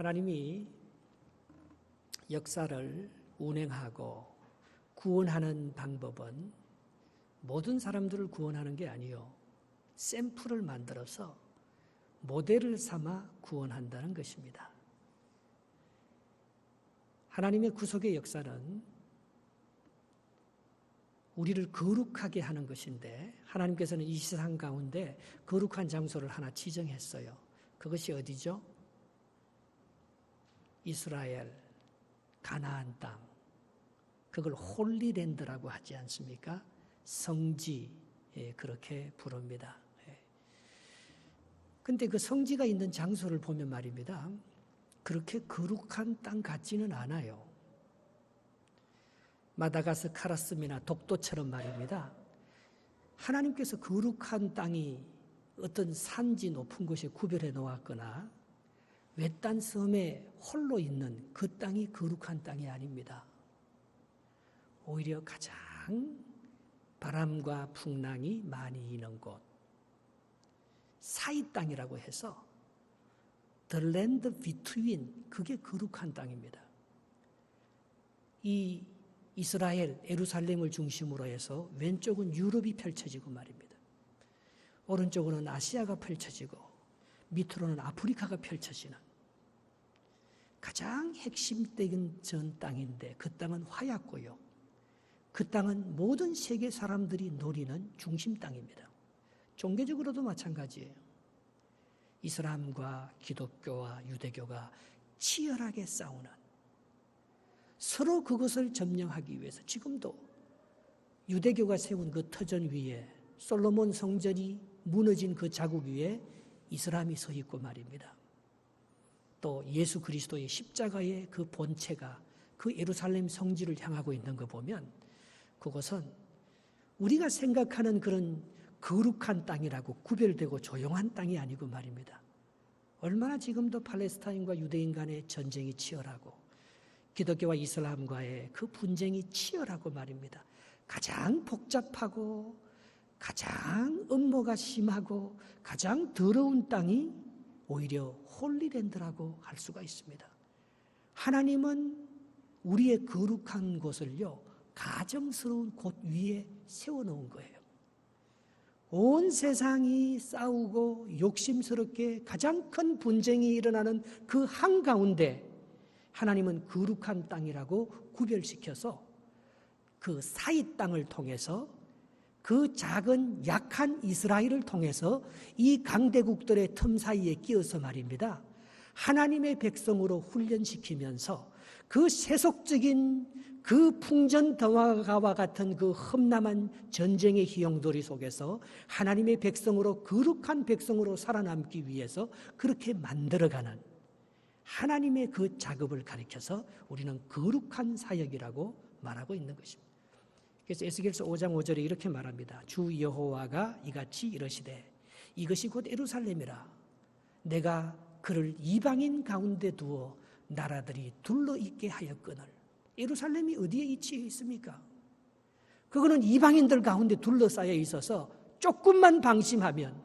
하나님이 역사를 운행하고 구원하는 방법은 모든 사람들을 구원하는 게 아니요, 샘플을 만들어서 모델을 삼아 구원한다는 것입니다. 하나님의 구속의 역사는 우리를 거룩하게 하는 것인데, 하나님께서는 이 세상 가운데 거룩한 장소를 하나 지정했어요. 그것이 어디죠? 이스라엘, 가나안 땅. 그걸 홀리랜드라고 하지 않습니까? 성지, 그렇게 부릅니다. 그런데 그 성지가 있는 장소를 보면 말입니다, 그렇게 거룩한 땅 같지는 않아요. 마다가스카르섬이나 독도처럼 말입니다, 하나님께서 거룩한 땅이 어떤 산지 높은 곳에 구별해 놓았거나 외딴 섬에 홀로 있는 그 땅이 거룩한 땅이 아닙니다. 오히려 가장 바람과 풍랑이 많이 있는 곳, 사이 땅이라고 해서 The land between, 그게 거룩한 땅입니다. 이 이스라엘, 예루살렘을 중심으로 해서 왼쪽은 유럽이 펼쳐지고 말입니다. 오른쪽으로는 아시아가 펼쳐지고 밑으로는 아프리카가 펼쳐지는 가장 핵심적인 전 땅인데, 그 땅은 화약고요, 그 땅은 모든 세계 사람들이 노리는 중심 땅입니다. 종교적으로도 마찬가지예요. 이슬람과 기독교와 유대교가 치열하게 싸우는, 서로 그것을 점령하기 위해서 지금도 유대교가 세운 그 터전 위에, 솔로몬 성전이 무너진 그 자국 위에 이슬람이 서 있고 말입니다. 또 예수 그리스도의 십자가의 그 본체가 그 예루살렘 성지를 향하고 있는 거 보면, 그것은 우리가 생각하는 그런 거룩한 땅이라고 구별되고 조용한 땅이 아니고 말입니다. 얼마나 지금도 팔레스타인과 유대인 간의 전쟁이 치열하고 기독교와 이슬람과의 그 분쟁이 치열하고 말입니다. 가장 복잡하고 가장 음모가 심하고 가장 더러운 땅이 오히려 홀리랜드라고 할 수가 있습니다. 하나님은 우리의 거룩한 곳을요, 가정스러운 곳 위에 세워놓은 거예요. 온 세상이 싸우고 욕심스럽게 가장 큰 분쟁이 일어나는 그 한가운데 하나님은 거룩한 땅이라고 구별시켜서 그 사이 땅을 통해서, 그 작은 약한 이스라엘을 통해서 이 강대국들의 틈 사이에 끼어서 말입니다, 하나님의 백성으로 훈련시키면서 그 세속적인 그 풍전등화가와 같은 그 험난한 전쟁의 희용도리 속에서 하나님의 백성으로, 거룩한 백성으로 살아남기 위해서 그렇게 만들어가는 하나님의 그 작업을 가리켜서 우리는 거룩한 사역이라고 말하고 있는 것입니다. 그래서 에스겔서 5장 5절에 이렇게 말합니다. 주 여호와가 이같이 이르시되 이것이 곧 예루살렘이라. 내가 그를 이방인 가운데 두어 나라들이 둘러있게 하였거늘. 예루살렘이 어디에 위치해 있습니까? 그거는 이방인들 가운데 둘러싸여 있어서 조금만 방심하면,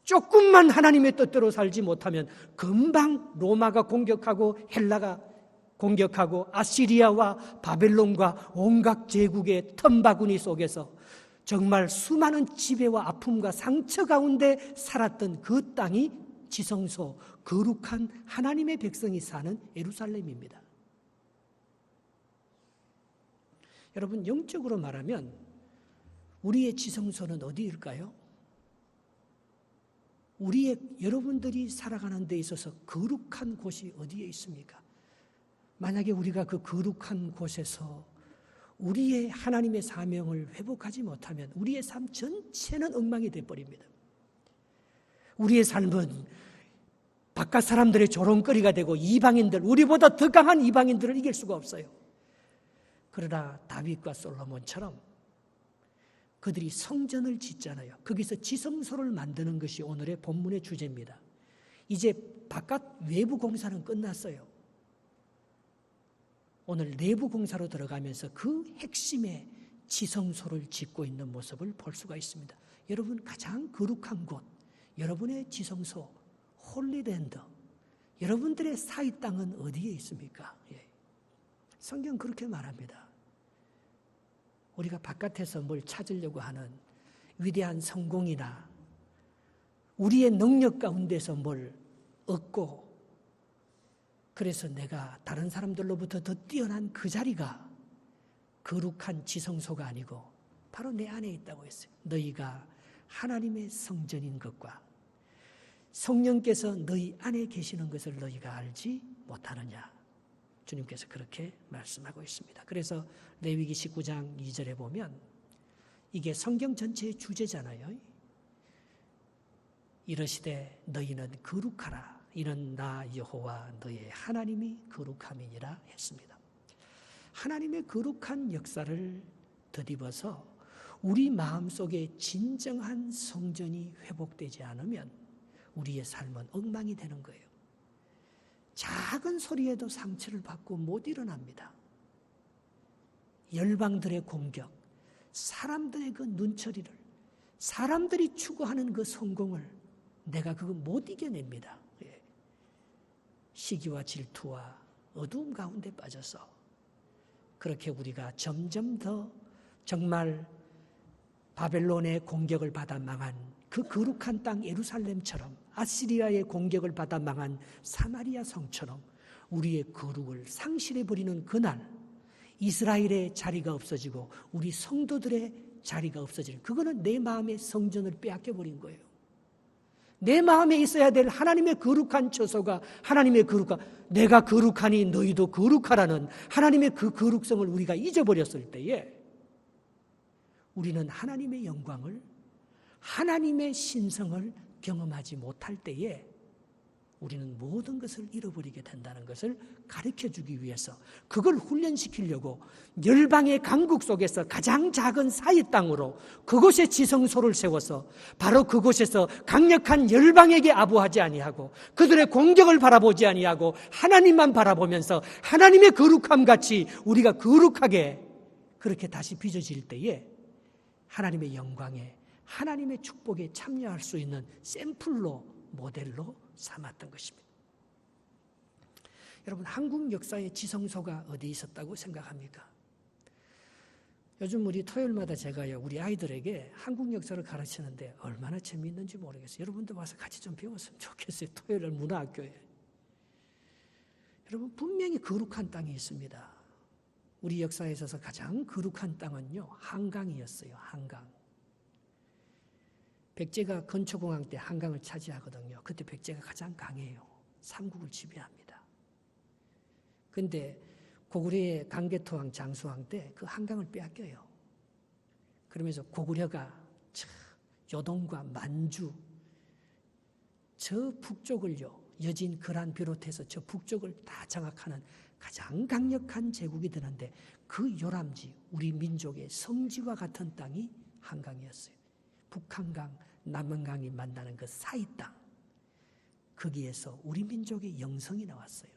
조금만 하나님의 뜻대로 살지 못하면 금방 로마가 공격하고 헬라가 공격하고 아시리아와 바벨론과 온갖 제국의 틈바구니 속에서 정말 수많은 지배와 아픔과 상처 가운데 살았던 그 땅이 지성소, 거룩한 하나님의 백성이 사는 예루살렘입니다. 여러분, 영적으로 말하면 우리의 지성소는 어디일까요? 여러분들이 살아가는 데 있어서 거룩한 곳이 어디에 있습니까? 만약에 우리가 그 거룩한 곳에서 우리의 하나님의 사명을 회복하지 못하면 우리의 삶 전체는 엉망이 되어버립니다. 우리의 삶은 바깥 사람들의 조롱거리가 되고 이방인들, 우리보다 더 강한 이방인들을 이길 수가 없어요. 그러나 다윗과 솔로몬처럼 그들이 성전을 짓잖아요. 거기서 지성소를 만드는 것이 오늘의 본문의 주제입니다. 이제 바깥 외부 공사는 끝났어요. 오늘 내부 공사로 들어가면서 그 핵심의 지성소를 짓고 있는 모습을 볼 수가 있습니다. 여러분, 가장 거룩한 곳, 여러분의 지성소, 홀리랜드, 여러분들의 사이 땅은 어디에 있습니까? 예. 성경 그렇게 말합니다. 우리가 바깥에서 뭘 찾으려고 하는 위대한 성공이나 우리의 능력 가운데서 뭘 얻고 그래서 내가 다른 사람들로부터 더 뛰어난 그 자리가 거룩한 지성소가 아니고 바로 내 안에 있다고 했어요. 너희가 하나님의 성전인 것과 성령께서 너희 안에 계시는 것을 너희가 알지 못하느냐. 주님께서 그렇게 말씀하고 있습니다. 그래서 레위기 19장 2절에 보면 이게 성경 전체의 주제잖아요. 이르시되 너희는 거룩하라. 이는 나 여호와 너의 하나님이 거룩함이니라 했습니다. 하나님의 거룩한 역사를 덧입어서 우리 마음속에 진정한 성전이 회복되지 않으면 우리의 삶은 엉망이 되는 거예요. 작은 소리에도 상처를 받고 못 일어납니다. 열방들의 공격, 사람들의 그 눈처리를, 사람들이 추구하는 그 성공을 내가 그거 못 이겨냅니다. 시기와 질투와 어두움 가운데 빠져서 그렇게 우리가 점점 더 정말 바벨론의 공격을 받아 망한 그 거룩한 땅 예루살렘처럼 아시리아의 공격을 받아 망한 사마리아 성처럼 우리의 거룩을 상실해버리는 그날 이스라엘의 자리가 없어지고 우리 성도들의 자리가 없어지는 그거는 내 마음의 성전을 빼앗겨버린 거예요. 내 마음에 있어야 될 하나님의 거룩한 처소가 하나님의 거룩한 내가 거룩하니 너희도 거룩하라는 하나님의 그 거룩성을 우리가 잊어버렸을 때에 우리는 하나님의 영광을 하나님의 신성을 경험하지 못할 때에 우리는 모든 것을 잃어버리게 된다는 것을 가르쳐주기 위해서 그걸 훈련시키려고 열방의 강국 속에서 가장 작은 사이 땅으로 그곳에 지성소를 세워서 바로 그곳에서 강력한 열방에게 아부하지 아니하고 그들의 공격을 바라보지 아니하고 하나님만 바라보면서 하나님의 거룩함 같이 우리가 거룩하게 그렇게 다시 빚어질 때에 하나님의 영광에 하나님의 축복에 참여할 수 있는 샘플로 모델로 삼았던 것입니다. 여러분 한국 역사의 지성소가 어디 있었다고 생각합니까? 요즘 우리 토요일마다 제가요 우리 아이들에게 한국 역사를 가르치는데 얼마나 재미있는지 모르겠어요. 여러분도 와서 같이 좀 배웠으면 좋겠어요. 토요일날 문화학교에. 여러분 분명히 거룩한 땅이 있습니다. 우리 역사에 있어서 가장 거룩한 땅은요 한강이었어요. 한강. 백제가 건초공항 때 한강을 차지하거든요. 그때 백제가 가장 강해요. 삼국을 지배합니다. 그런데 고구려의 강개토왕 장수왕 때 그 한강을 빼앗겨요. 그러면서 고구려가 요동과 만주 저 북쪽을요 여진 거란 비롯해서 저 북쪽을 다 장악하는 가장 강력한 제국이 되는데 그 요람지 우리 민족의 성지와 같은 땅이 한강이었어요. 북한강, 남한강이 만나는 그 사이 땅 거기에서 우리 민족의 영성이 나왔어요.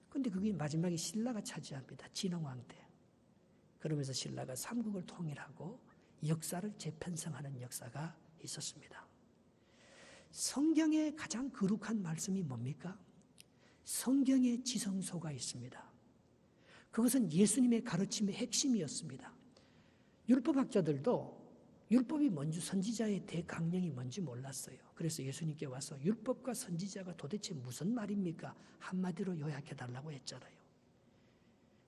그런데 그게 마지막에 신라가 차지합니다. 진흥왕 때. 그러면서 신라가 삼국을 통일하고 역사를 재편성하는 역사가 있었습니다. 성경의 가장 거룩한 말씀이 뭡니까? 성경의 지성소가 있습니다. 그것은 예수님의 가르침의 핵심이었습니다. 율법학자들도 율법이 뭔지 선지자의 대강령이 뭔지 몰랐어요. 그래서 예수님께 와서 율법과 선지자가 도대체 무슨 말입니까? 한마디로 요약해달라고 했잖아요.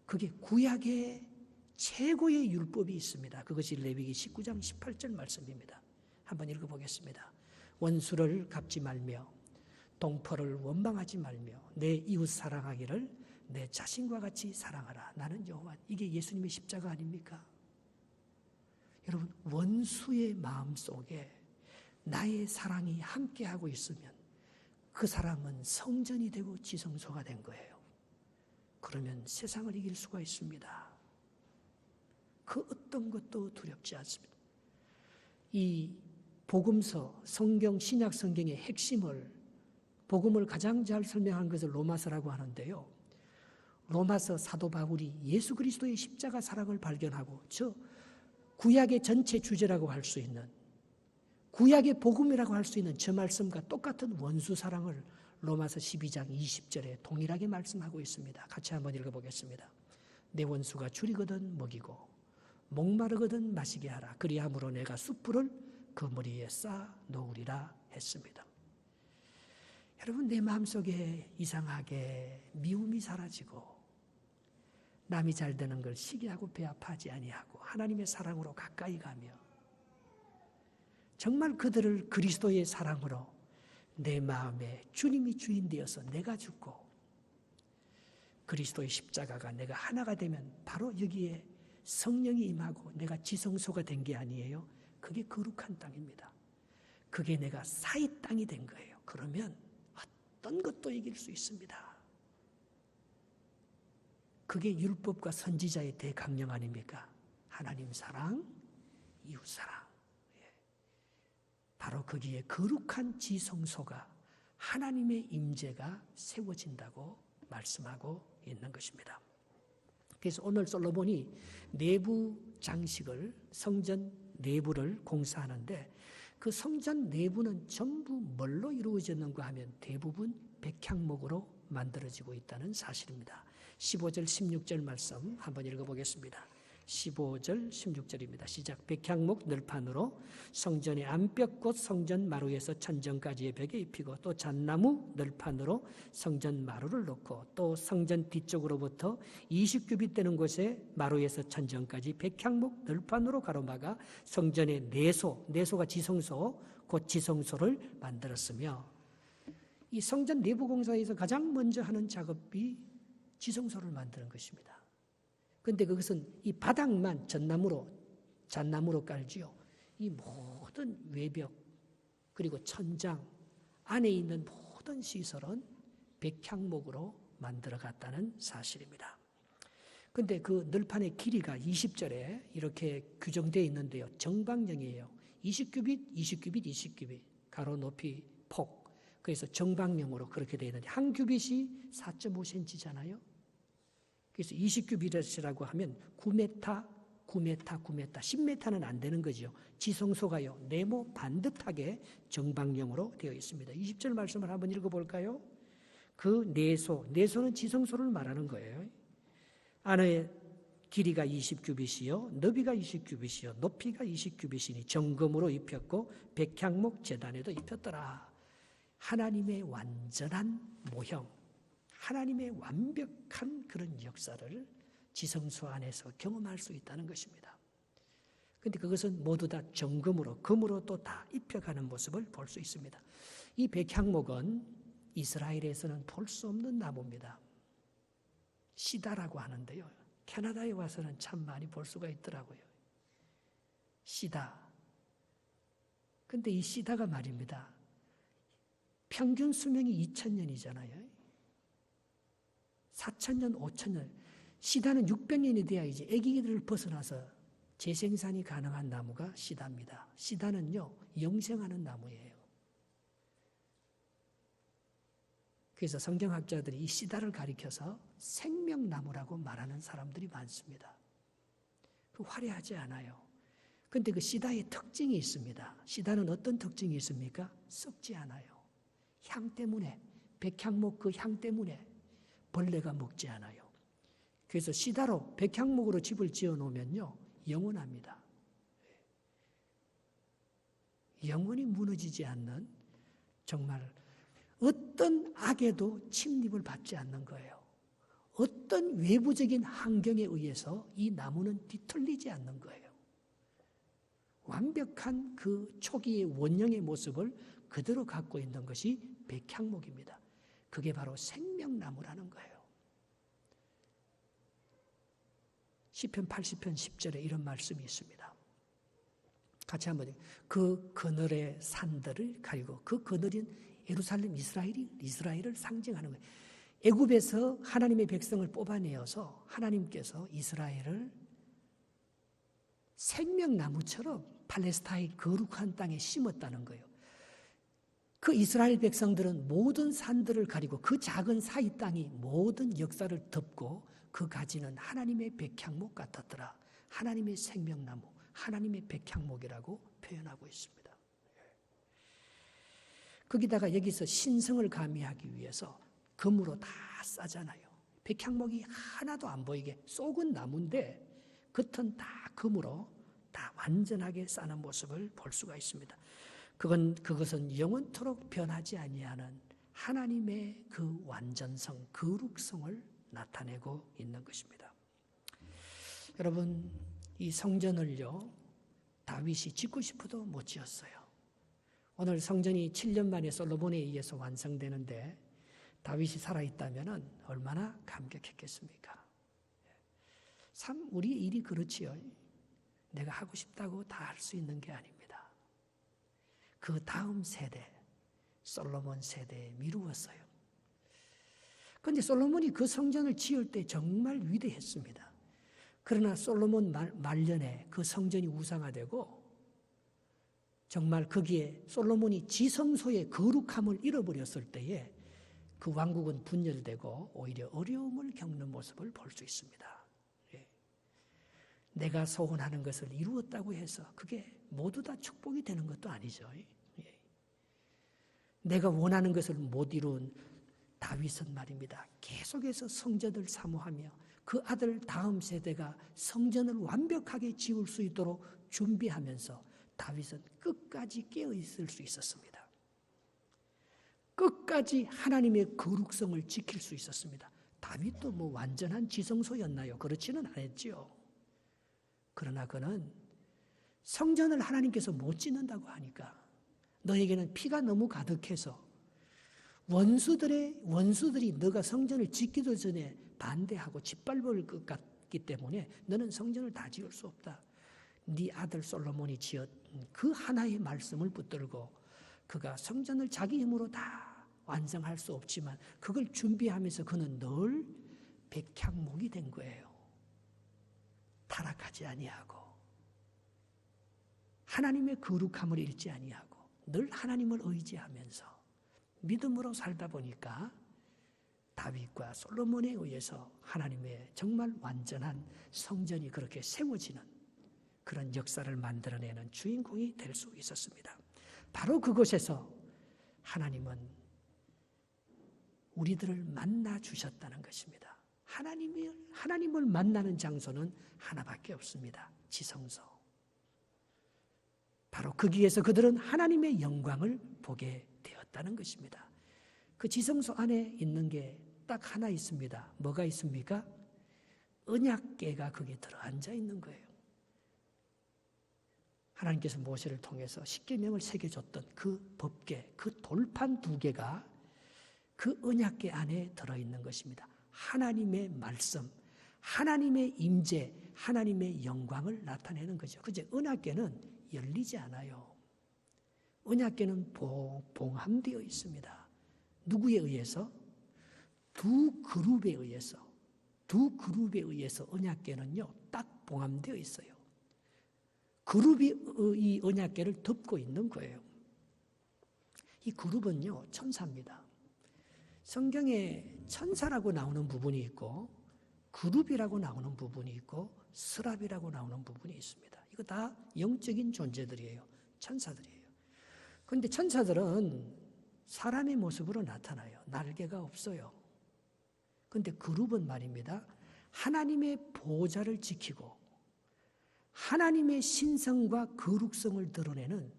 그게 구약의 최고의 율법이 있습니다. 그것이 레위기 19장 18절 말씀입니다. 한번 읽어보겠습니다. 원수를 갚지 말며 동포를 원망하지 말며 내 이웃 사랑하기를 내 자신과 같이 사랑하라. 나는 여호와. 이게 예수님의 십자가 아닙니까? 여러분 원수의 마음속에 나의 사랑이 함께하고 있으면 그 사랑은 성전이 되고 지성소가 된 거예요. 그러면 세상을 이길 수가 있습니다. 그 어떤 것도 두렵지 않습니다. 이 복음서, 성경, 신약 성경의 핵심을 복음을 가장 잘 설명한 것을 로마서라고 하는데요. 로마서 사도 바울이 예수 그리스도의 십자가 사랑을 발견하고 저 구약의 전체 주제라고 할 수 있는 구약의 복음이라고 할 수 있는 저 말씀과 똑같은 원수 사랑을 로마서 12장 20절에 동일하게 말씀하고 있습니다. 같이 한번 읽어보겠습니다. 내 원수가 줄이거든 먹이고 목마르거든 마시게 하라. 그리함으로 내가 숯불을 그 머리에 쌓아 놓으리라 했습니다. 여러분, 내 마음속에 이상하게 미움이 사라지고 남이 잘 되는 걸 시기하고 배아파하지 아니하고 하나님의 사랑으로 가까이 가며 정말 그들을 그리스도의 사랑으로 내 마음에 주님이 주인 되어서 내가 죽고 그리스도의 십자가가 내가 하나가 되면 바로 여기에 성령이 임하고 내가 지성소가 된 게 아니에요. 그게 거룩한 땅입니다. 그게 내가 사이 땅이 된 거예요. 그러면 어떤 것도 이길 수 있습니다. 그게 율법과 선지자의 대강령 아닙니까? 하나님 사랑, 이웃 사랑. 바로 거기에 거룩한 지성소가 하나님의 임재가 세워진다고 말씀하고 있는 것입니다. 그래서 오늘 솔로몬이 내부 장식을 성전 내부를 공사하는데 그 성전 내부는 전부 뭘로 이루어졌는가 하면 대부분 백향목으로 만들어지고 있다는 사실입니다. 15절 16절 말씀 한번 읽어보겠습니다. 15절 16절입니다. 시작. 백향목 널판으로 성전의 안벽 곧 성전 마루에서 천정까지의 벽에 입히고 또 잣나무 널판으로 성전 마루를 놓고 또 성전 뒤쪽으로부터 20규빗 되는 곳에 마루에서 천정까지 백향목 널판으로 가로막아 성전의 내소가 지성소 곧 지성소를 만들었으며 이 성전 내부 공사에서 가장 먼저 하는 작업이 지성소를 만드는 것입니다. 그런데 그것은 이 바닥만 잣나무로 깔지요. 이 모든 외벽 그리고 천장 안에 있는 모든 시설은 백향목으로 만들어갔다는 사실입니다. 그런데 그 널판의 길이가 20절에 이렇게 규정되어 있는데요. 정방형이에요. 20규빗, 20규빗, 20규빗 가로 높이 폭. 그래서 정방형으로 그렇게 되어 있는데 한 규빗이 4.5cm잖아요. 그래서 20규빗이라고 하면 9m, 10m는 안 되는 거죠. 지성소가요. 네모 반듯하게 정방형으로 되어 있습니다. 20절 말씀을 한번 읽어볼까요? 그 내소는 지성소를 말하는 거예요. 안에 길이가 20규빗이요. 너비가 20규빗이요. 높이가 20규빗이니 정금으로 입혔고 백향목 제단에도 입혔더라. 하나님의 완전한 모형, 하나님의 완벽한 그런 역사를 지성소 안에서 경험할 수 있다는 것입니다. 그런데 그것은 모두 다 정금으로, 금으로 또 다 입혀가는 모습을 볼 수 있습니다. 이 백향목은 이스라엘에서는 볼 수 없는 나무입니다. 시다라고 하는데요. 캐나다에 와서는 참 많이 볼 수가 있더라고요. 시다. 그런데 이 시다가 말입니다. 평균 수명이 2000년이잖아요. 4000년, 5000년. 시다는 600년이 돼야지 아기들을 벗어나서 재생산이 가능한 나무가 시다입니다. 시다는요, 영생하는 나무예요. 그래서 성경학자들이 이 시다를 가리켜서 생명나무라고 말하는 사람들이 많습니다. 화려하지 않아요. 그런데 그 시다의 특징이 있습니다. 시다는 어떤 특징이 있습니까? 썩지 않아요. 향 때문에, 백향목 그 향 때문에 벌레가 먹지 않아요. 그래서 시다로 백향목으로 집을 지어 놓으면요, 영원합니다. 영원히 무너지지 않는 정말 어떤 악에도 침입을 받지 않는 거예요. 어떤 외부적인 환경에 의해서 이 나무는 뒤틀리지 않는 거예요. 완벽한 그 초기의 원형의 모습을 그대로 갖고 있는 것이 백향목입니다. 그게 바로 생명나무라는 거예요. 시편 80편 10절에 이런 말씀이 있습니다. 같이 한번 그 그늘의 산들을 가리고 그 그늘인 예루살렘 이스라엘을 상징하는 거예요. 애굽에서 하나님의 백성을 뽑아내어서 하나님께서 이스라엘을 생명나무처럼 팔레스타인 거룩한 땅에 심었다는 거예요. 그 이스라엘 백성들은 모든 산들을 가리고 그 작은 사이 땅이 모든 역사를 덮고 그 가지는 하나님의 백향목 같았더라. 하나님의 생명나무, 하나님의 백향목이라고 표현하고 있습니다. 거기다가 여기서 신성을 가미하기 위해서 금으로 다 싸잖아요. 백향목이 하나도 안 보이게, 속은 나무인데 겉은 다 금으로 다 완전하게 싸는 모습을 볼 수가 있습니다. 그것은 영원토록 변하지 아니하는 하나님의 그 완전성, 거룩성을 나타내고 있는 것입니다. 여러분, 이 성전을요, 다윗이 짓고 싶어도 못 지었어요. 오늘 성전이 7년 만에 솔로몬에 의해서 완성되는데 다윗이 살아있다면 얼마나 감격했겠습니까? 참 우리의 일이 그렇지요. 내가 하고 싶다고 다 할 수 있는 게 아닙니다. 그 다음 세대, 솔로몬 세대에 미루었어요. 그런데 솔로몬이 그 성전을 지을 때 정말 위대했습니다. 그러나 솔로몬 말년에 그 성전이 우상화되고 정말 거기에 솔로몬이 지성소의 거룩함을 잃어버렸을 때에 그 왕국은 분열되고 오히려 어려움을 겪는 모습을 볼 수 있습니다. 내가 소원하는 것을 이루었다고 해서 그게 모두 다 축복이 되는 것도 아니죠. 내가 원하는 것을 못 이룬 다윗은 말입니다. 계속해서 성전을 사모하며 그 아들 다음 세대가 성전을 완벽하게 지을 수 있도록 준비하면서 다윗은 끝까지 깨어있을 수 있었습니다. 끝까지 하나님의 거룩성을 지킬 수 있었습니다. 다윗도 뭐 완전한 지성소였나요? 그렇지는 않았지요. 그러나 그는 성전을 하나님께서 못 짓는다고 하니까 너에게는 피가 너무 가득해서 원수들이 너가 성전을 짓기도 전에 반대하고 짓밟을 것 같기 때문에 너는 성전을 다 지을 수 없다. 네 아들 솔로몬이 지은 그 하나의 말씀을 붙들고 그가 성전을 자기 힘으로 다 완성할 수 없지만 그걸 준비하면서 그는 늘 백향목이 된 거예요. 타락하지 아니하고 하나님의 거룩함을 잃지 아니하고 늘 하나님을 의지하면서 믿음으로 살다 보니까 다윗과 솔로몬에 의해서 하나님의 정말 완전한 성전이 그렇게 세워지는 그런 역사를 만들어내는 주인공이 될 수 있었습니다. 바로 그곳에서 하나님은 우리들을 만나 주셨다는 것입니다. 하나님을 만나는 장소는 하나밖에 없습니다. 지성소. 바로 거기에서 그들은 하나님의 영광을 보게 되었다는 것입니다. 그 지성소 안에 있는 게 딱 하나 있습니다. 뭐가 있습니까? 언약궤가 거기에 들어앉아 있는 거예요. 하나님께서 모세를 통해서 십계명을 새겨줬던 그 법궤, 그 돌판 2개가 그 언약궤 안에 들어있는 것입니다. 하나님의 말씀, 하나님의 임재, 하나님의 영광을 나타내는 거죠. 그죠? 언약궤는 열리지 않아요. 언약궤는 봉함되어 있습니다. 누구에 의해서? 두 그룹에 의해서 언약궤는요, 딱 봉함되어 있어요. 그룹이 이 언약궤를 덮고 있는 거예요. 이 그룹은요, 천사입니다. 성경에 천사라고 나오는 부분이 있고 그룹이라고 나오는 부분이 있고 스랍이라고 나오는 부분이 있습니다. 이거 다 영적인 존재들이에요. 천사들이에요. 그런데 천사들은 사람의 모습으로 나타나요. 날개가 없어요. 그런데 그룹은 말입니다. 하나님의 보좌를 지키고 하나님의 신성과 거룩성을 드러내는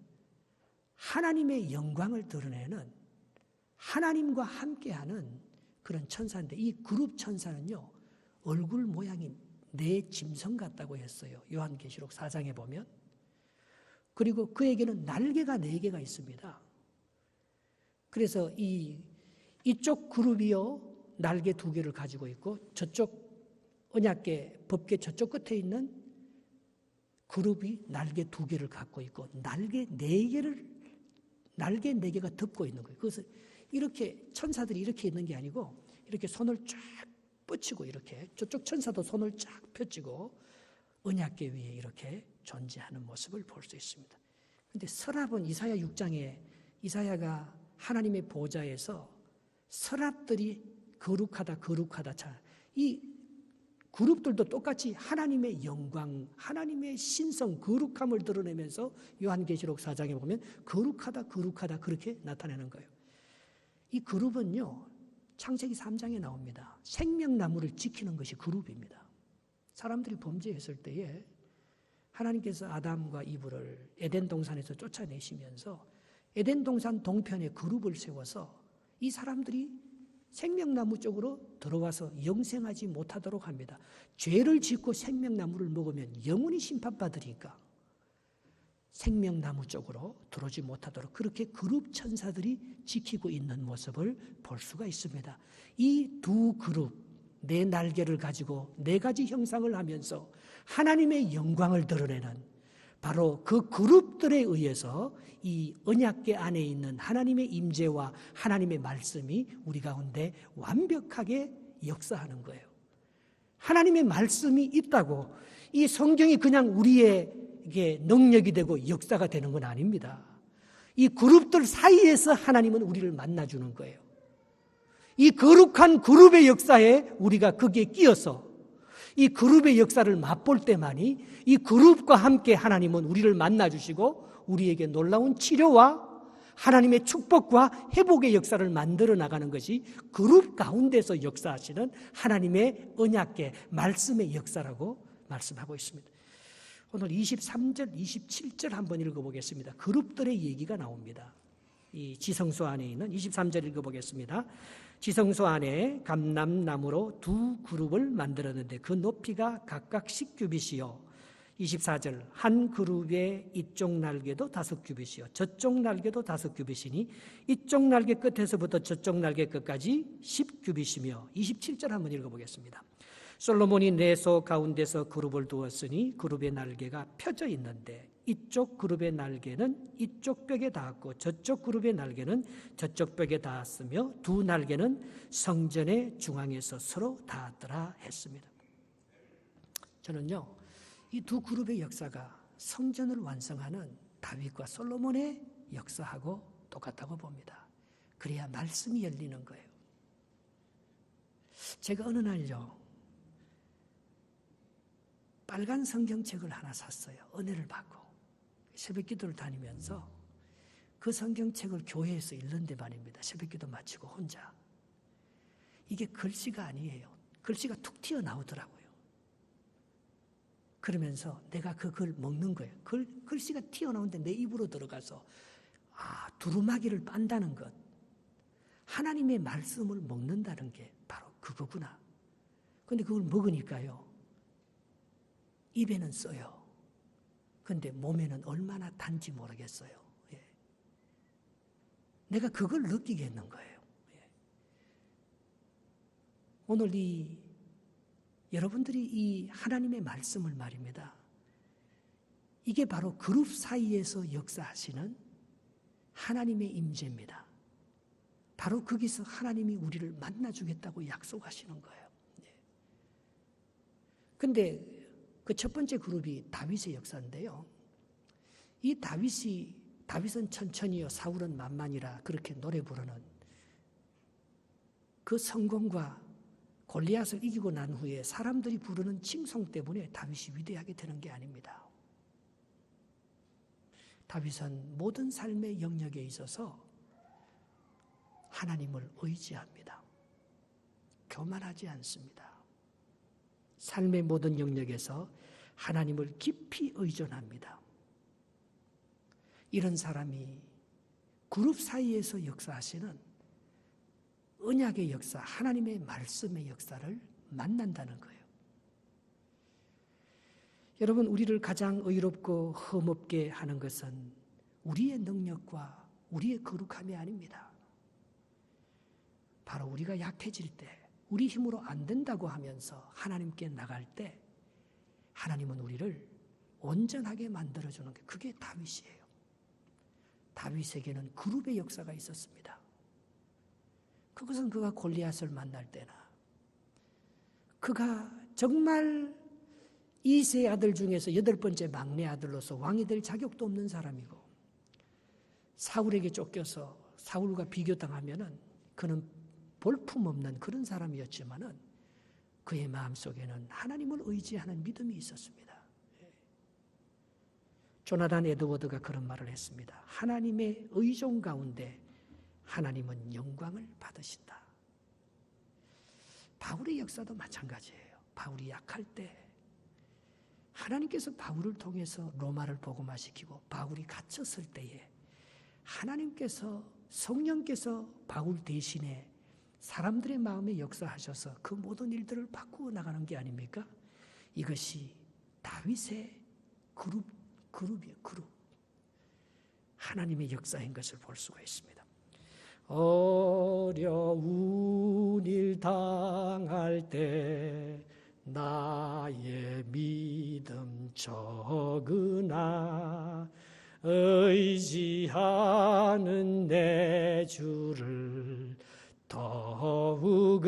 하나님의 영광을 드러내는 하나님과 함께하는 그런 천사인데 이 그룹 천사는요. 얼굴 모양이 내 짐승 같다고 했어요. 요한계시록 4장에 보면. 그리고 그에게는 날개가 4개가 있습니다. 그래서 이쪽 그룹이요. 날개 2개를 가지고 있고 저쪽 언약궤, 법궤 저쪽 끝에 있는 그룹이 날개 2개를 갖고 있고 날개 4개가 덮고 있는 거예요. 그래서 이렇게 천사들이 이렇게 있는 게 아니고 이렇게 손을 쫙 뻗치고 이렇게 저쪽 천사도 손을 쫙 펴치고 언약궤 위에 이렇게 존재하는 모습을 볼 수 있습니다. 그런데 서랍은 이사야 6장에 이사야가 하나님의 보좌에서 서랍들이 거룩하다 이 그룹들도 똑같이 하나님의 영광, 하나님의 신성, 거룩함을 드러내면서 요한계시록 4장에 보면 거룩하다, 거룩하다 그렇게 나타내는 거예요. 이 그룹은요, 창세기 3장에 나옵니다. 생명나무를 지키는 것이 그룹입니다. 사람들이 범죄했을 때에 하나님께서 아담과 이브를 에덴 동산에서 쫓아내시면서 에덴 동산 동편에 그룹을 세워서 이 사람들이 생명나무 쪽으로 들어와서 영생하지 못하도록 합니다. 죄를 짓고 생명나무를 먹으면 영원히 심판받으니까 생명나무 쪽으로 들어오지 못하도록 그렇게 그룹 천사들이 지키고 있는 모습을 볼 수가 있습니다. 이 두 그룹, 네 날개를 가지고 네 가지 형상을 하면서 하나님의 영광을 드러내는 바로 그 그룹들에 의해서 이 언약궤 안에 있는 하나님의 임재와 하나님의 말씀이 우리 가운데 완벽하게 역사하는 거예요. 하나님의 말씀이 있다고 이 성경이 그냥 우리에게 능력이 되고 역사가 되는 건 아닙니다. 이 그룹들 사이에서 하나님은 우리를 만나주는 거예요. 이 거룩한 그룹의 역사에 우리가 거기에 끼어서 이 그룹의 역사를 맛볼 때만이 이 그룹과 함께 하나님은 우리를 만나주시고 우리에게 놀라운 치료와 하나님의 축복과 회복의 역사를 만들어 나가는 것이 그룹 가운데서 역사하시는 하나님의 언약궤 말씀의 역사라고 말씀하고 있습니다. 오늘 23절, 27절 한번 읽어보겠습니다. 그룹들의 얘기가 나옵니다. 이 지성소 안에 있는 23절 읽어보겠습니다. 지성소 안에 감람나무로 두 그룹을 만들었는데 그 높이가 각각 10규빗이요 24절 한 그룹의 이쪽 날개도 5규빗이요 저쪽 날개도 5규빗이니 이쪽 날개 끝에서부터 저쪽 날개 끝까지 10규빗이며 27절 한번 읽어보겠습니다. 솔로몬이 내소 가운데서 그룹을 두었으니 그룹의 날개가 펴져 있는데 이쪽 그룹의 날개는 이쪽 벽에 닿았고 저쪽 그룹의 날개는 저쪽 벽에 닿았으며 두 날개는 성전의 중앙에서 서로 닿았더라 했습니다. 저는요, 이 두 그룹의 역사가 성전을 완성하는 다윗과 솔로몬의 역사하고 똑같다고 봅니다. 그래야 말씀이 열리는 거예요. 제가 어느 날요, 빨간 성경책을 하나 샀어요. 은혜를 받고. 새벽기도를 다니면서 그 성경책을 교회에서 읽는데 말입니다. 새벽기도 마치고 혼자. 이게 글씨가 아니에요. 글씨가 툭 튀어나오더라고요. 그러면서 내가 그 글 먹는 거예요. 글씨가 튀어나오는데 내 입으로 들어가서 두루마기를 빤다는 것. 하나님의 말씀을 먹는다는 게 바로 그거구나. 그런데 그걸 먹으니까요. 입에는 써요. 그런데 몸에는 얼마나 단지 모르겠어요. 예. 내가 그걸 느끼게 했는 거예요. 예. 오늘 여러분들이 이 하나님의 말씀을 말입니다. 이게 바로 그룹 사이에서 역사하시는 하나님의 임재입니다. 바로 거기서 하나님이 우리를 만나주겠다고 약속하시는 거예요. 그런데 그 첫 번째 그룹이 다윗의 역사인데요. 이 다윗은 천천히요 사울은 만만이라 그렇게 노래 부르는 그 성공과 골리앗을 이기고 난 후에 사람들이 부르는 칭송 때문에 다윗이 위대하게 되는 게 아닙니다. 다윗은 모든 삶의 영역에 있어서 하나님을 의지합니다. 교만하지 않습니다. 삶의 모든 영역에서 하나님을 깊이 의존합니다. 이런 사람이 그룹 사이에서 역사하시는 언약의 역사, 하나님의 말씀의 역사를 만난다는 거예요. 여러분, 우리를 가장 의롭고 흠없게 하는 것은 우리의 능력과 우리의 거룩함이 아닙니다. 바로 우리가 약해질 때, 우리 힘으로 안 된다고 하면서 하나님께 나갈 때 하나님은 우리를 온전하게 만들어주는 게 그게 다윗이에요. 다윗에게는 그룹의 역사가 있었습니다. 그것은 그가 골리앗을 만날 때나 그가 정말 이세 아들 중에서 8번째 막내 아들로서 왕이 될 자격도 없는 사람이고 사울에게 쫓겨서 사울과 비교당하면은 그는 볼품없는 그런 사람이었지만은 그의 마음속에는 하나님을 의지하는 믿음이 있었습니다. 조나단 에드워드가 그런 말을 했습니다. 하나님의 의존 가운데 하나님은 영광을 받으신다. 바울의 역사도 마찬가지예요. 바울이 약할 때 하나님께서 바울을 통해서 로마를 복음화시키고 바울이 갇혔을 때에 하나님께서 성령께서 바울 대신에 사람들의 마음에 역사하셔서 그 모든 일들을 바꾸어 나가는 게 아닙니까? 이것이 다윗의 그룹이에요. 그룹. 하나님의 역사인 것을 볼 수가 있습니다. 어려운 일 당할 때 나의 믿음 적으나 의지하는 내 주를 더욱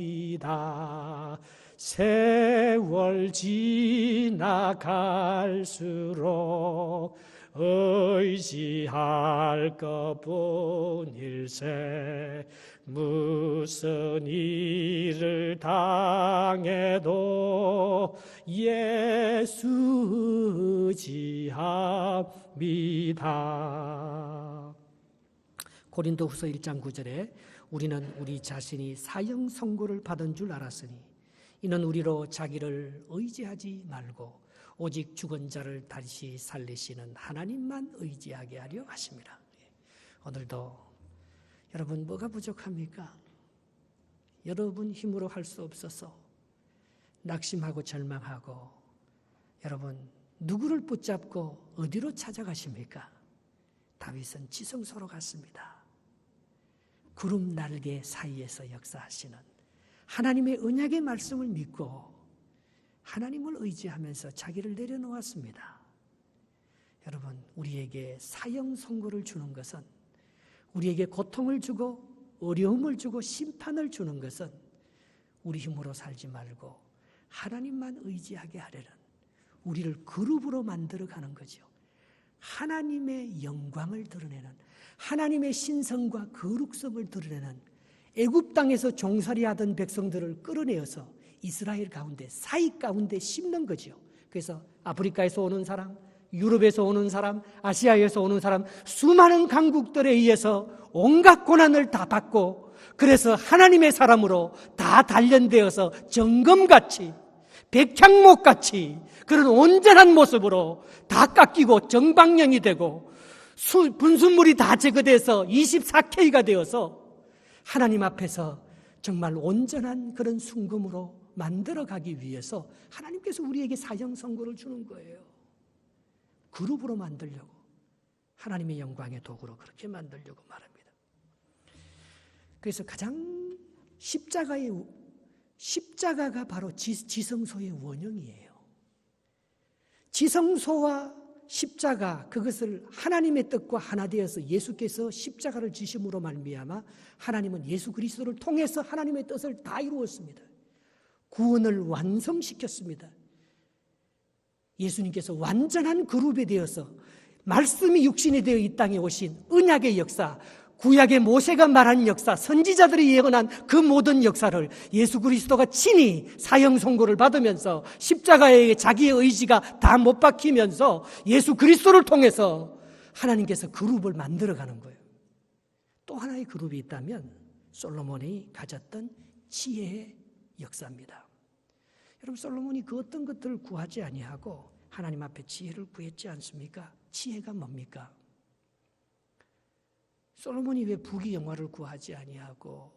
의지합니다. 세월 지나갈수록 의지할 것뿐일세. 무슨 일을 당해도 예수 의지합니다. 고린도후서 1장 9절에 우리는 우리 자신이 사형 선고를 받은 줄 알았으니 이는 우리로 자기를 의지하지 말고 오직 죽은 자를 다시 살리시는 하나님만 의지하게 하려 하십니다. 오늘도 여러분 뭐가 부족합니까? 여러분 힘으로 할 수 없어서 낙심하고 절망하고 여러분 누구를 붙잡고 어디로 찾아가십니까? 다윗은 지성소로 갔습니다. 구름 날개 사이에서 역사하시는 하나님의 언약의 말씀을 믿고 하나님을 의지하면서 자기를 내려놓았습니다. 여러분 우리에게 사형 선고를 주는 것은 우리에게 고통을 주고 어려움을 주고 심판을 주는 것은 우리 힘으로 살지 말고 하나님만 의지하게 하려는 우리를 그룹으로 만들어가는 거죠. 하나님의 영광을 드러내는 하나님의 신성과 거룩성을 드러내는 애굽 땅에서 종살이하던 백성들을 끌어내어서 이스라엘 가운데 사이 가운데 심는 거죠. 그래서 아프리카에서 오는 사람, 유럽에서 오는 사람, 아시아에서 오는 사람 수많은 강국들에 의해서 온갖 고난을 다 받고 그래서 하나님의 사람으로 다 단련되어서 정금같이 백향목같이 그런 온전한 모습으로 다 깎이고 정방령이 되고 분순물이 다 제거돼서 24K가 되어서 하나님 앞에서 정말 온전한 그런 순금으로 만들어가기 위해서 하나님께서 우리에게 사형 선고를 주는 거예요. 그룹으로 만들려고 하나님의 영광의 도구로 그렇게 만들려고 말합니다. 그래서 가장 십자가가 바로 지성소의 원형이에요. 지성소와 십자가 그것을 하나님의 뜻과 하나 되어서 예수께서 십자가를 지심으로 말미암아 하나님은 예수 그리스도를 통해서 하나님의 뜻을 다 이루었습니다. 구원을 완성시켰습니다. 예수님께서 완전한 그룹이 되어서 말씀이 육신이 되어 이 땅에 오신 언약의 역사, 구약의 모세가 말한 역사, 선지자들이 예언한 그 모든 역사를 예수 그리스도가 친히 사형 선고를 받으면서 십자가에 자기의 의지가 다 못 박히면서 예수 그리스도를 통해서 하나님께서 그룹을 만들어가는 거예요. 또 하나의 그룹이 있다면 솔로몬이 가졌던 지혜의 역사입니다. 여러분 솔로몬이 그 어떤 것들을 구하지 아니하고 하나님 앞에 지혜를 구했지 않습니까? 지혜가 뭡니까? 솔로몬이 왜 부귀 영화를 구하지 아니하고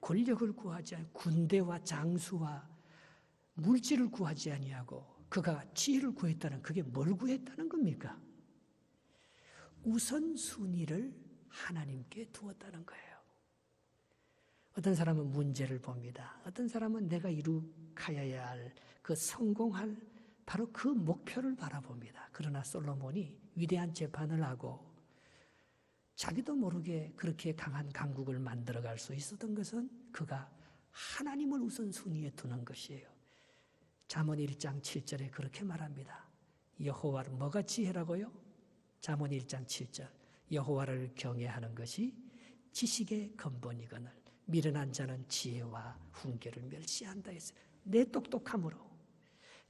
권력을 구하지 아니하고 군대와 장수와 물질을 구하지 아니하고 그가 지혜를 구했다는 그게 뭘 구했다는 겁니까? 우선순위를 하나님께 두었다는 거예요. 어떤 사람은 문제를 봅니다. 어떤 사람은 내가 이룩하여야 할 그 성공할 바로 그 목표를 바라봅니다. 그러나 솔로몬이 위대한 재판을 하고 자기도 모르게 그렇게 강한 강국을 만들어갈 수 있었던 것은 그가 하나님을 우선순위에 두는 것이에요. 잠언 1장 7절에 그렇게 말합니다. 여호와를 뭐가 지혜라고요? 잠언 1장 7절 여호와를 경외하는 것이 지식의 근본이거늘 미련한 자는 지혜와 훈계를 멸시한다 했어요. 내 똑똑함으로,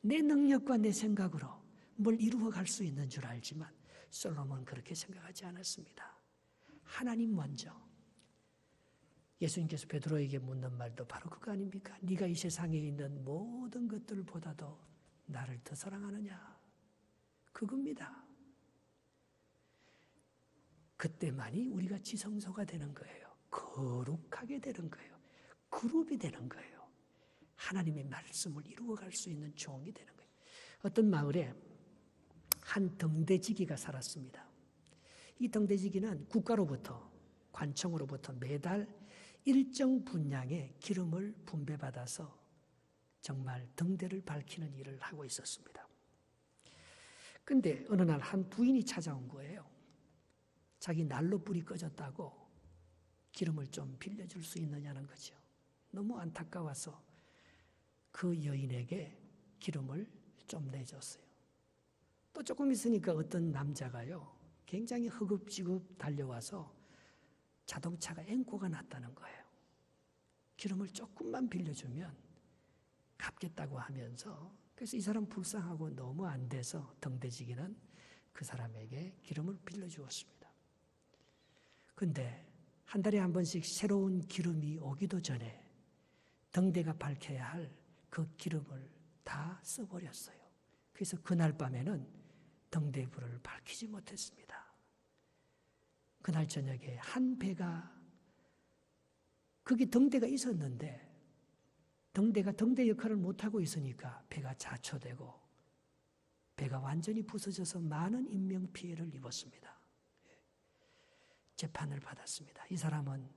내 능력과 내 생각으로 뭘 이루어갈 수 있는 줄 알지만 솔로몬은 그렇게 생각하지 않았습니다. 하나님 먼저. 예수님께서 베드로에게 묻는 말도 바로 그거 아닙니까? 네가 이 세상에 있는 모든 것들보다도 나를 더 사랑하느냐? 그겁니다. 그때만이 우리가 지성소가 되는 거예요. 거룩하게 되는 거예요. 그룹이 되는 거예요. 하나님의 말씀을 이루어갈 수 있는 종이 되는 거예요. 어떤 마을에 한 등대지기가 살았습니다. 이 등대지기는 국가로부터, 관청으로부터 매달 일정 분량의 기름을 분배받아서 정말 등대를 밝히는 일을 하고 있었습니다. 그런데 어느 날 한 부인이 찾아온 거예요. 자기 난로 불이 꺼졌다고 기름을 좀 빌려줄 수 있느냐는 거죠. 너무 안타까워서 그 여인에게 기름을 좀 내줬어요. 또 조금 있으니까 어떤 남자가요, 굉장히 허겁지겁 달려와서 자동차가 앵꼬가 났다는 거예요. 기름을 조금만 빌려주면 갚겠다고 하면서, 그래서 이 사람 불쌍하고 너무 안 돼서 등대지기는 그 사람에게 기름을 빌려주었습니다. 근데 한 달에 한 번씩 새로운 기름이 오기도 전에 등대가 밝혀야 할 그 기름을 다 써버렸어요. 그래서 그날 밤에는 등대 불을 밝히지 못했습니다. 그날 저녁에 한 배가, 거기 등대가 있었는데 등대가 등대 역할을 못하고 있으니까 배가 자초되고 배가 완전히 부서져서 많은 인명피해를 입었습니다. 재판을 받았습니다. 이 사람은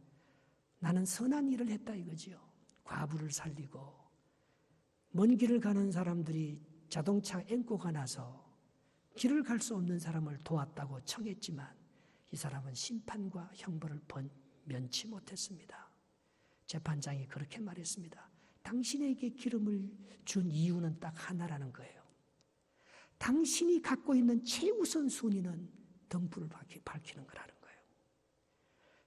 나는 선한 일을 했다 이거지요. 과부를 살리고 먼 길을 가는 사람들이 자동차 앵꼬가 나서 길을 갈 수 없는 사람을 도왔다고 청했지만 이 사람은 심판과 형벌을 면치 못했습니다. 재판장이 그렇게 말했습니다. 당신에게 기름을 준 이유는 딱 하나라는 거예요. 당신이 갖고 있는 최우선 순위는 등불을 밝히는 거라는 거예요.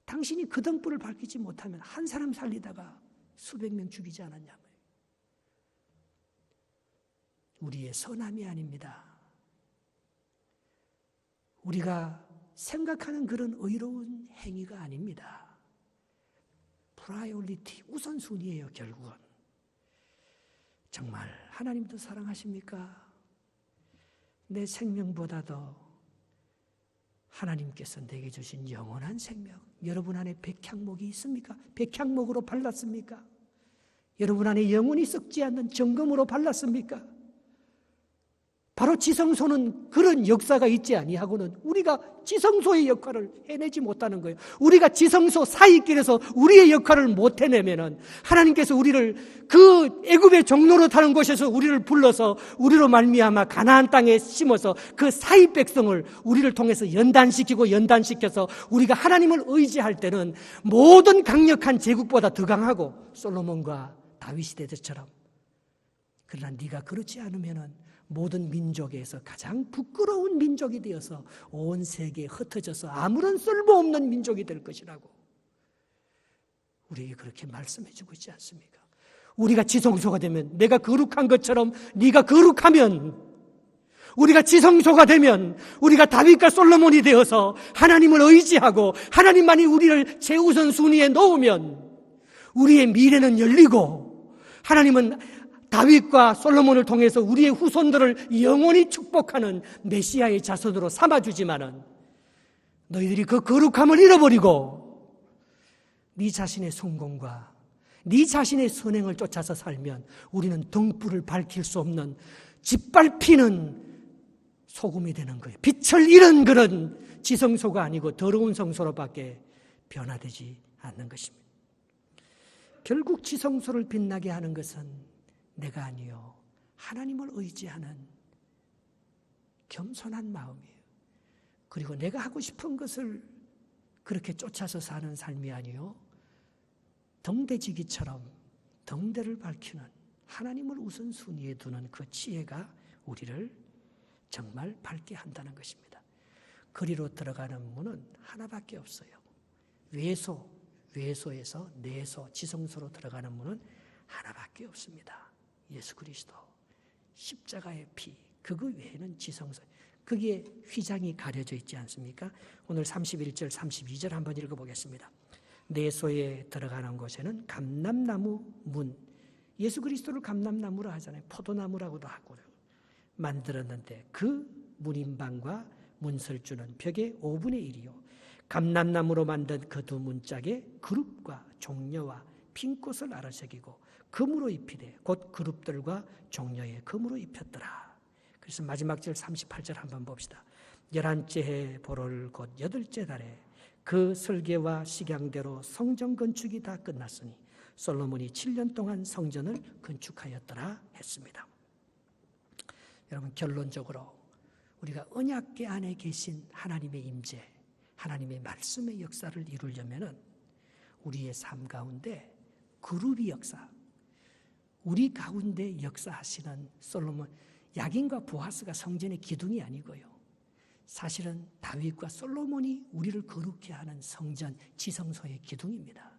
당신이 그 등불을 밝히지 못하면 한 사람 살리다가 수백 명 죽이지 않았냐고요. 우리의 선함이 아닙니다. 우리가 생각하는 그런 의로운 행위가 아닙니다. 프라이오리티, 우선순위예요, 결국은. 정말 하나님도 사랑하십니까? 내 생명보다도 하나님께서 내게 주신 영원한 생명, 여러분 안에 백향목이 있습니까? 백향목으로 발랐습니까? 여러분 안에 영원히 썩지 않는 정금으로 발랐습니까? 바로 지성소는 그런 역사가 있지 아니하고는 우리가 지성소의 역할을 해내지 못하는 거예요. 우리가 지성소 사이길에서 우리의 역할을 못 해내면은 하나님께서 우리를 그 애굽의 종로로 타는 곳에서 우리를 불러서 우리로 말미암아 가나안 땅에 심어서 그 사이 백성을 우리를 통해서 연단시켜서 우리가 하나님을 의지할 때는 모든 강력한 제국보다 더 강하고 솔로몬과 다윗이 되듯처럼. 그러나 네가 그렇지 않으면은 모든 민족에서 가장 부끄러운 민족이 되어서 온 세계에 흩어져서 아무런 쓸모없는 민족이 될 것이라고 우리에게 그렇게 말씀해 주고 있지 않습니까? 우리가 지성소가 되면, 내가 거룩한 것처럼 네가 거룩하면, 우리가 지성소가 되면 우리가 다윗과 솔로몬이 되어서 하나님을 의지하고 하나님만이 우리를 최우선 순위에 놓으면 우리의 미래는 열리고 하나님은 다윗과 솔로몬을 통해서 우리의 후손들을 영원히 축복하는 메시아의 자손으로 삼아주지만은 너희들이 그 거룩함을 잃어버리고 네 자신의 성공과 네 자신의 선행을 쫓아서 살면 우리는 등불을 밝힐 수 없는 짓밟히는 소금이 되는 거예요. 빛을 잃은 그런 지성소가 아니고 더러운 성소로밖에 변화되지 않는 것입니다. 결국 지성소를 빛나게 하는 것은 내가 아니요 하나님을 의지하는 겸손한 마음이에요. 그리고 내가 하고 싶은 것을 그렇게 쫓아서 사는 삶이 아니요 등대지기처럼 등대를 밝히는 하나님을 우선순위에 두는 그 지혜가 우리를 정말 밝게 한다는 것입니다. 그리로 들어가는 문은 하나밖에 없어요. 외소에서 내소, 지성소로 들어가는 문은 하나밖에 없습니다. 예수 그리스도. 십자가의 피, 그거 외에는 지성소. 거기에 휘장이 가려져 있지 않습니까? 오늘 31절, 32절 한번 읽어보겠습니다. 내소에 들어가는 곳에는 감람나무 문, 예수 그리스도를 감람나무라 하잖아요. 포도나무라고도 하고요. 만들었는데 그 문인방과 문설주는 벽의 5분의 1이요. 감람나무로 만든 그 두 문짝에 그룹과 종려와 핀꽃을 아라새기고 금으로 입히되 곧 그룹들과 종려에 금으로 입혔더라. 그래서 마지막 절 38절 한번 봅시다. 11째 해 보롤 곧 8째 달에 그 설계와 식양대로 성전 건축이 다 끝났으니 솔로몬이 7년 동안 성전을 건축하였더라 했습니다. 여러분, 결론적으로 우리가 언약궤 안에 계신 하나님의 임재, 하나님의 말씀의 역사를 이루려면 우리의 삶 가운데 그룹이 역사, 우리 가운데 역사하시는 솔로몬, 야긴과 보아스가 성전의 기둥이 아니고요. 사실은 다윗과 솔로몬이 우리를 거룩해 하는 성전, 지성소의 기둥입니다.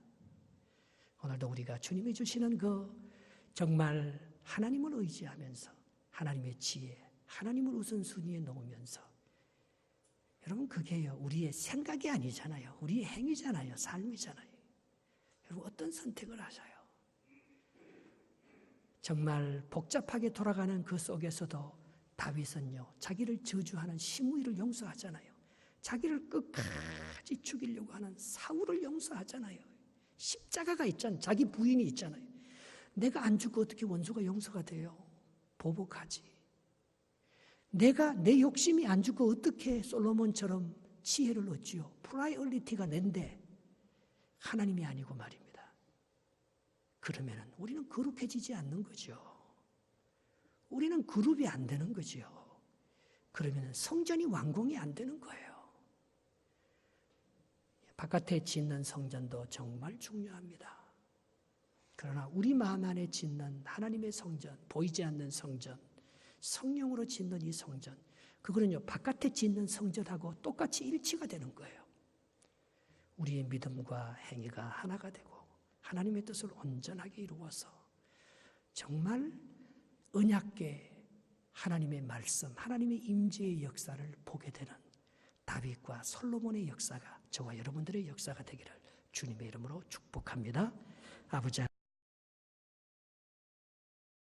오늘도 우리가 주님이 주시는 그 정말 하나님을 의지하면서 하나님의 지혜, 하나님을 우선순위에 놓으면서, 여러분 그게요 우리의 생각이 아니잖아요. 우리의 행위잖아요. 삶이잖아요. 여러분 어떤 선택을 하셔요? 정말 복잡하게 돌아가는 그 속에서도 다윗은요 자기를 저주하는 시므이를 용서하잖아요. 자기를 끝까지 죽이려고 하는 사울을 용서하잖아요. 십자가가 있잖아요. 자기 부인이 있잖아요. 내가 안 죽고 어떻게 원수가 용서가 돼요? 보복하지. 내가 내 욕심이 안 죽고 어떻게 솔로몬처럼 지혜를 얻지요? 프라이어리티가 낸데 하나님이 아니고 말입니다. 그러면 우리는 거룩해지지 않는 거죠. 우리는 그룹이 안 되는 거죠. 그러면 성전이 완공이 안 되는 거예요. 바깥에 짓는 성전도 정말 중요합니다. 그러나 우리 마음 안에 짓는 하나님의 성전, 보이지 않는 성전, 성령으로 짓는 이 성전, 그거는요 바깥에 짓는 성전하고 똑같이 일치가 되는 거예요. 우리의 믿음과 행위가 하나가 되고 하나님의 뜻을 온전하게 이루어서 정말 언약궤 하나님의 말씀, 하나님의 임재의 역사를 보게 되는 다윗과 솔로몬의 역사가 저와 여러분들의 역사가 되기를 주님의 이름으로 축복합니다. 아버지 하나님,